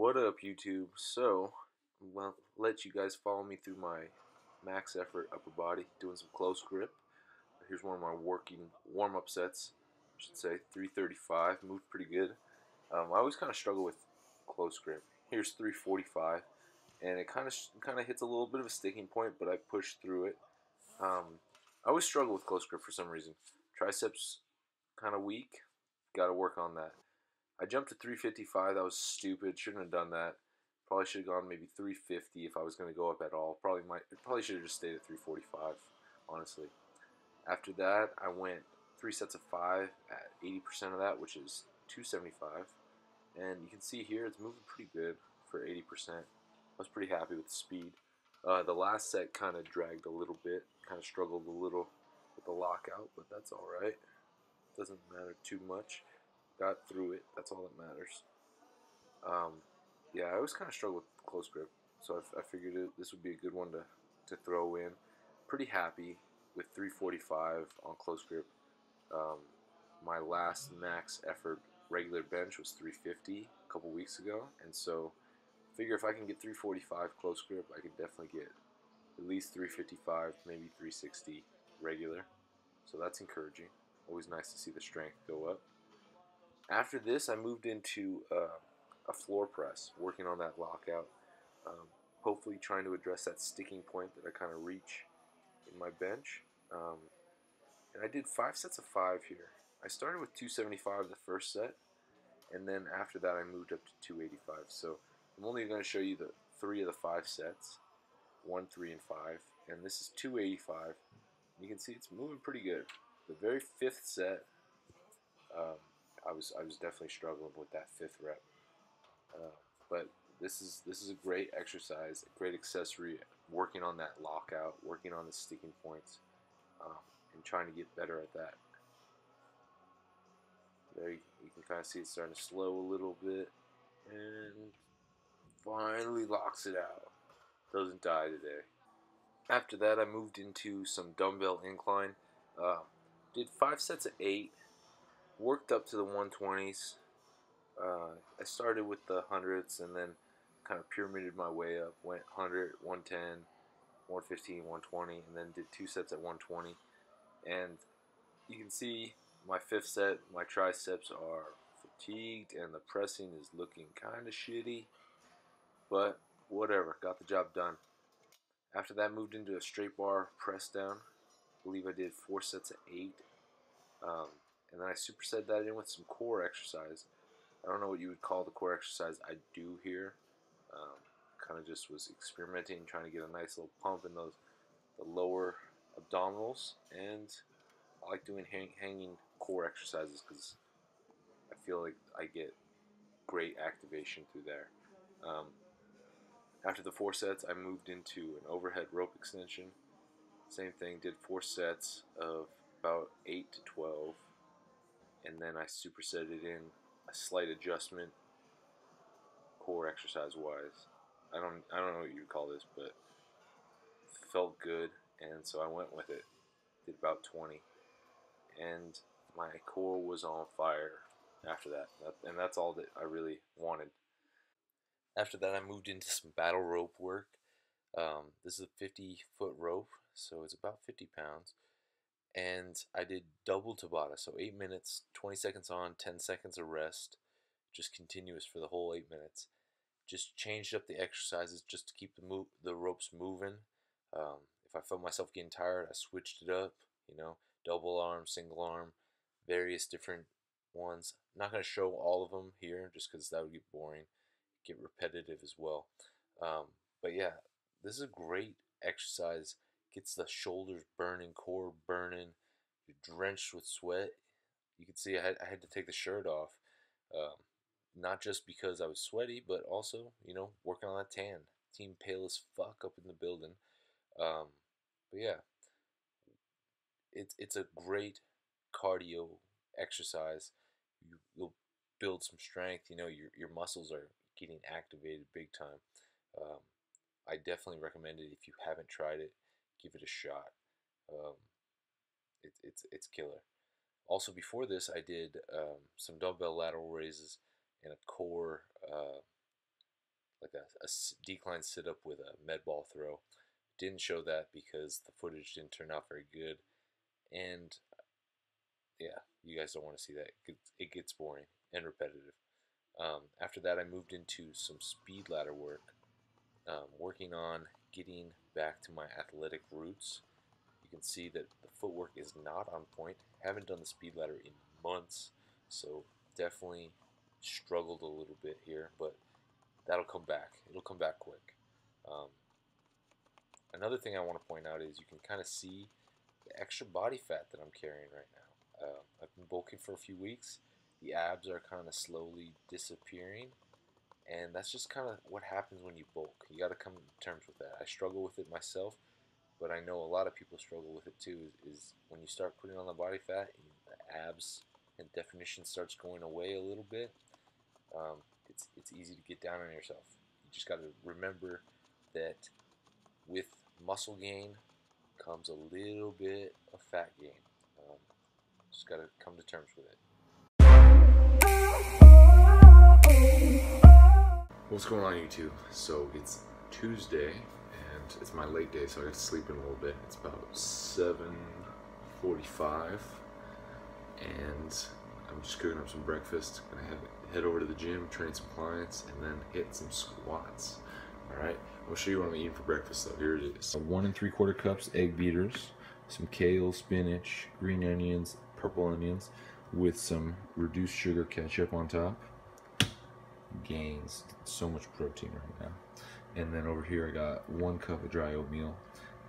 What up, YouTube? Well, let you guys follow me through my max effort upper body, doing some close grip. Here's one of my working warm-up sets. I should say 335, moved pretty good. I always kind of struggle with close grip. Here's 345, and it kind of hits a little bit of a sticking point, but I push through it. I always struggle with close grip for some reason. Triceps kind of weak. Got to work on that. I jumped to 355. That was stupid. Shouldn't have done that. Probably should have gone maybe 350 if I was going to go up at all. Probably should have just stayed at 345, honestly. After that, I went 3 sets of 5 at 80% of that, which is 275. And you can see here it's moving pretty good for 80%. I was pretty happy with the speed. The last set kind of dragged a little bit. Kind of struggled a little with the lockout, but that's all right. Doesn't matter too much. Got through it. That's all that matters. Yeah, I always kind of struggle with close grip, so I figured this would be a good one to throw in. Pretty happy with 345 on close grip. My last max effort regular bench was 350 a couple weeks ago, and so figure if I can get 345 close grip, I could definitely get at least 355, maybe 360 regular. So that's encouraging. Always nice to see the strength go up. After this, I moved into a floor press, working on that lockout. Hopefully, trying to address that sticking point that I kind of reach in my bench. And I did 5 sets of 5 here. I started with 275 the first set, and then after that, I moved up to 285. So I'm only going to show you the 3 of the 5 sets, 1, 3, and 5, and this is 285. You can see it's moving pretty good. The very fifth set, I was definitely struggling with that 5th rep, but this is a great exercise, a great accessory. Working on that lockout, working on the sticking points, and trying to get better at that. There you can kind of see it starting to slow a little bit, and finally locks it out. Doesn't die today. After that, I moved into some dumbbell incline. Did 5 sets of 8. Worked up to the 120s. I started with the hundreds and then kind of pyramided my way up. Went 100, 110, 115, 120, and then did 2 sets at 120. And you can see my 5th set, my triceps are fatigued and the pressing is looking kind of shitty. But whatever, got the job done. After that, moved into a straight bar press down. I believe I did 4 sets of 8. And then I superset that in with some core exercise. I don't know what you would call the core exercise I do here. Kind of just was experimenting, trying to get a nice little pump in the lower abdominals, and I like doing hanging core exercises because I feel like I get great activation through there. After the 4 sets, I moved into an overhead rope extension. Same thing, did 4 sets of about 8 to 12, and then I supersetted in a slight adjustment core exercise wise. I don't know what you'd call this, but felt good, and so I went with it. Did about 20, and my core was on fire after that, and that's all that I really wanted. After that, I moved into some battle rope work. This is a 50-foot rope, so it's about 50 pounds. And I did double Tabata, so 8 minutes, 20 seconds on, 10 seconds of rest, just continuous for the whole 8 minutes. Just changed up the exercises just to keep the ropes moving. If I felt myself getting tired, I switched it up, double arm, single arm, various different ones. I'm not going to show all of them here just because that would get boring, get repetitive as well. But yeah, this is a great exercise. Gets the shoulders burning, core burning. You're drenched with sweat. You can see I had to take the shirt off. Not just because I was sweaty, but also, working on that tan. Team pale as fuck up in the building. But yeah, it's a great cardio exercise. You'll build some strength. Your muscles are getting activated big time. I definitely recommend it if you haven't tried it. Give it a shot. It's killer. Also, before this, I did some dumbbell lateral raises and a core decline sit-up with a med ball throw. Didn't show that because the footage didn't turn out very good, and yeah, you guys don't want to see that. It gets boring and repetitive. After that, I moved into some speed ladder work, working on getting back to my athletic roots. You can see that the footwork is not on point. Haven't done the speed ladder in months, so definitely struggled a little bit here, but that'll come back. It'll come back quick. Um, Another thing I want to point out is you can kind of see the extra body fat that I'm carrying right now. I've been bulking for a few weeks. The abs are kind of slowly disappearing, and that's just kind of what happens when you bulk. You got to come to terms with that. I struggle with it myself, but I know a lot of people struggle with it too. Is when you start putting on the body fat and the abs and definition starts going away a little bit. It's easy to get down on yourself. You just got to remember that with muscle gain comes a little bit of fat gain. Just got to come to terms with it. What's going on, YouTube? So it's Tuesday and it's my late day, so I got to sleep in a little bit. It's about 7:45 and I'm just cooking up some breakfast. Gonna head over to the gym, train some clients, and then hit some squats. Alright, I'll show you what I'm eating for breakfast though. Here it is. 1 3/4 cups egg beaters, some kale, spinach, green onions, purple onions, with some reduced sugar ketchup on top. Gains so much protein right now. And then over here I got 1 cup of dry oatmeal,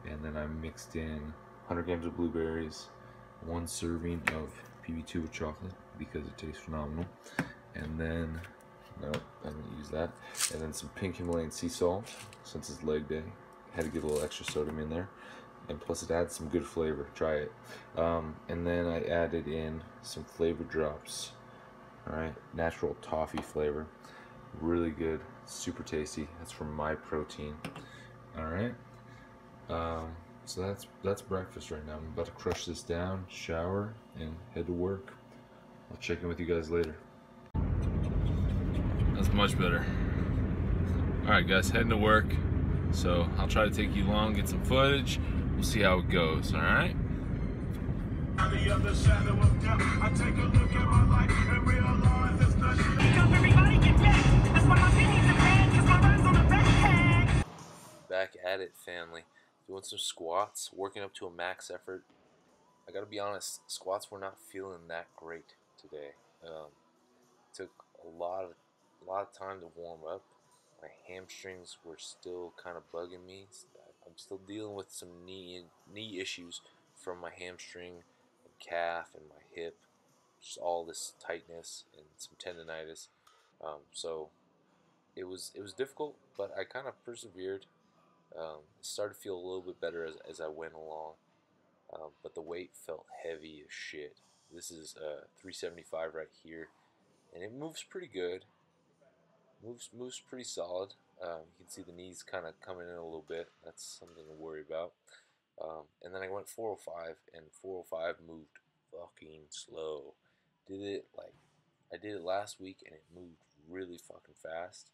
and then I mixed in 100 grams of blueberries, 1 serving of PB2 with chocolate because it tastes phenomenal, and then nope, I didn't use that, and then some pink Himalayan sea salt since it's leg day. Had to get a little extra sodium in there, and plus it adds some good flavor. Try it. And then I added in some flavor drops. Alright, natural toffee flavor, really good, super tasty. That's from My Protein. Alright, so that's breakfast right now. I'm about to crush this down, shower, and head to work. I'll check in with you guys later. That's much better. Alright guys, heading to work. So I'll try to take you along, get some footage. We'll see how it goes, alright? The other shadow of death, I take a look at my life and realize there's nothing. Everybody get back. That's why my opinions are bad, 'cause my rhymes on the back. Back at it, family. Doing some squats, working up to a max effort. I gotta be honest, squats were not feeling that great today. Took a lot of time to warm up. My hamstrings were still kind of bugging me. I'm still dealing with some knee issues from my hamstring, and calf, and my hip. Just all this tightness and some tendonitis. So it was difficult, but I kind of persevered. It started to feel a little bit better as I went along. But the weight felt heavy as shit. This is 375 right here, and it moves pretty good. Moves pretty solid. You can see the knees kind of coming in a little bit. That's something to worry about. And then I went 405, and 405 moved fucking slow. I did it last week, and it moved really fucking fast.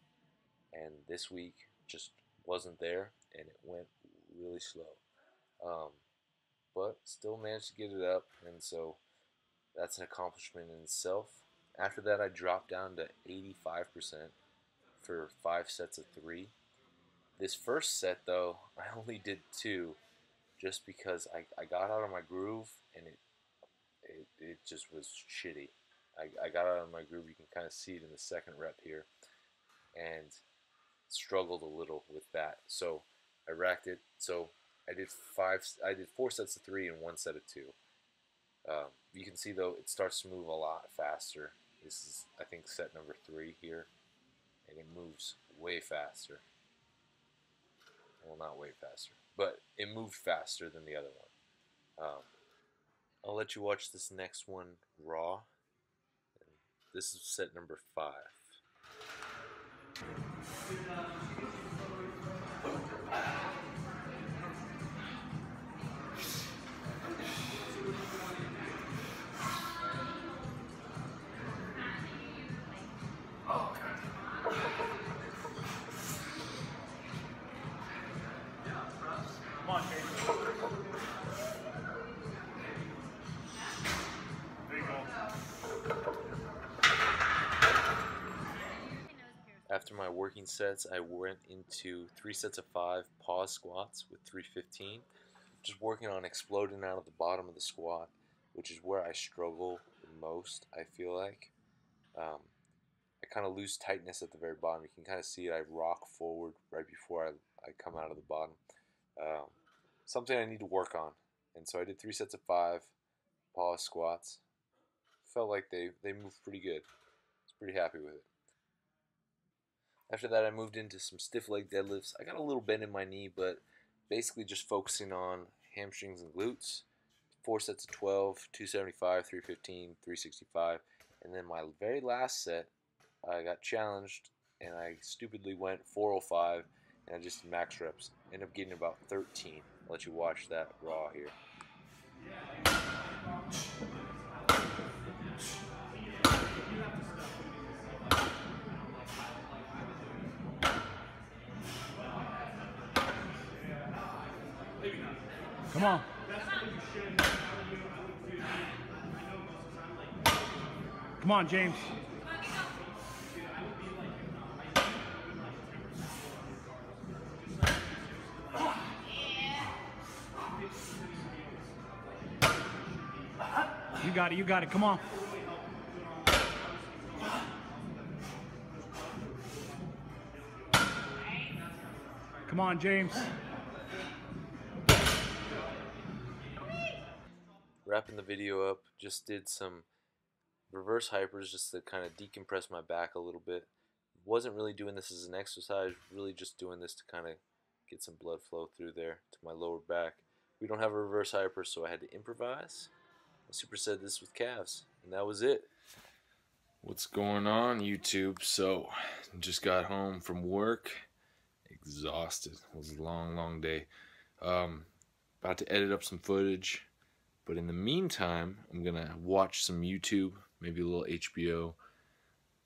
And this week just wasn't there, and it went really slow. But still managed to get it up, and so that's an accomplishment in itself. After that, I dropped down to 85% for 5 sets of 3. This first set, though, I only did 2, just because I got out of my groove, and it just was shitty. I got out of my groove. You can kind of see it in the second rep here, and struggled a little with that. So I racked it. So I did 4 sets of 3 and 1 set of 2. You can see though it starts to move a lot faster. This is, I think, set number 3 here, and it moves way faster. Well, not way faster, but it moved faster than the other one. I'll let you watch this next one raw. This is set number 5. After my working sets, I went into 3 sets of 5 pause squats with 315. Just working on exploding out of the bottom of the squat, which is where I struggle the most, I feel like. I kind of lose tightness at the very bottom. You can kind of see I rock forward right before I come out of the bottom. Something I need to work on. And so I did 3 sets of 5 pause squats. Felt like they moved pretty good. I was pretty happy with it. After that, I moved into some stiff leg deadlifts. I got a little bend in my knee, but basically just focusing on hamstrings and glutes. 4 sets of 12, 275, 315, 365. And then my very last set, I got challenged, and I stupidly went 405, and I just did max reps. Ended up getting about 13. I'll let you watch that raw here. Come on. Come on, James. You got it, you got it. Come on. Come on, James. Wrapping the video up, just did some reverse hypers just to kind of decompress my back a little bit. Wasn't really doing this as an exercise, really just doing this to kind of get some blood flow through there to my lower back. We don't have a reverse hyper, so I had to improvise. I superset this with calves, and that was it. What's going on, YouTube? So, just got home from work, exhausted. It was a long day. About to edit up some footage. But in the meantime, I'm going to watch some YouTube, maybe a little HBO,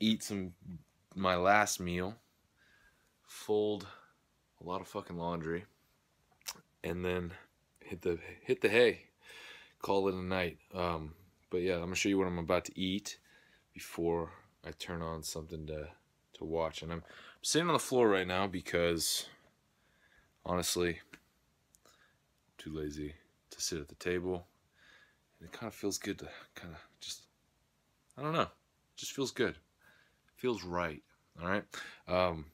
eat my last meal, fold a lot of fucking laundry, and then hit the hay, call it a night. But yeah, I'm going to show you what I'm about to eat before I turn on something to watch. And I'm sitting on the floor right now because, honestly, I'm too lazy to sit at the table. And it kind of feels good to kind of just, I don't know, it just feels good. It feels right, all right? But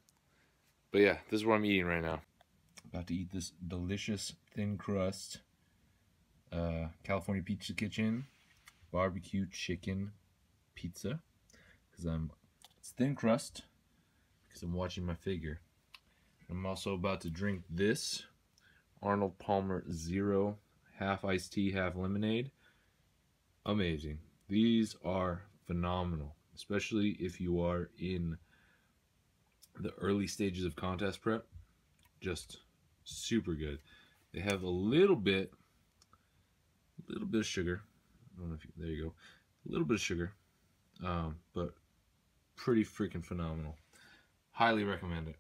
yeah, this is what I'm eating right now. About to eat this delicious thin crust California Pizza Kitchen barbecue chicken pizza. It's thin crust because I'm watching my figure. I'm also about to drink this Arnold Palmer Zero, half iced tea, half lemonade. Amazing. These are phenomenal, especially if you are in the early stages of contest prep. Just super good. They have a little bit of sugar. I don't know if there you go. A little bit of sugar, but pretty freaking phenomenal. Highly recommend it.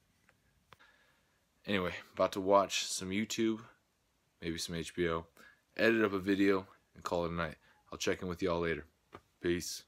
Anyway, about to watch some YouTube, maybe some HBO, edit up a video, and call it a night. I'll check in with y'all later. Peace.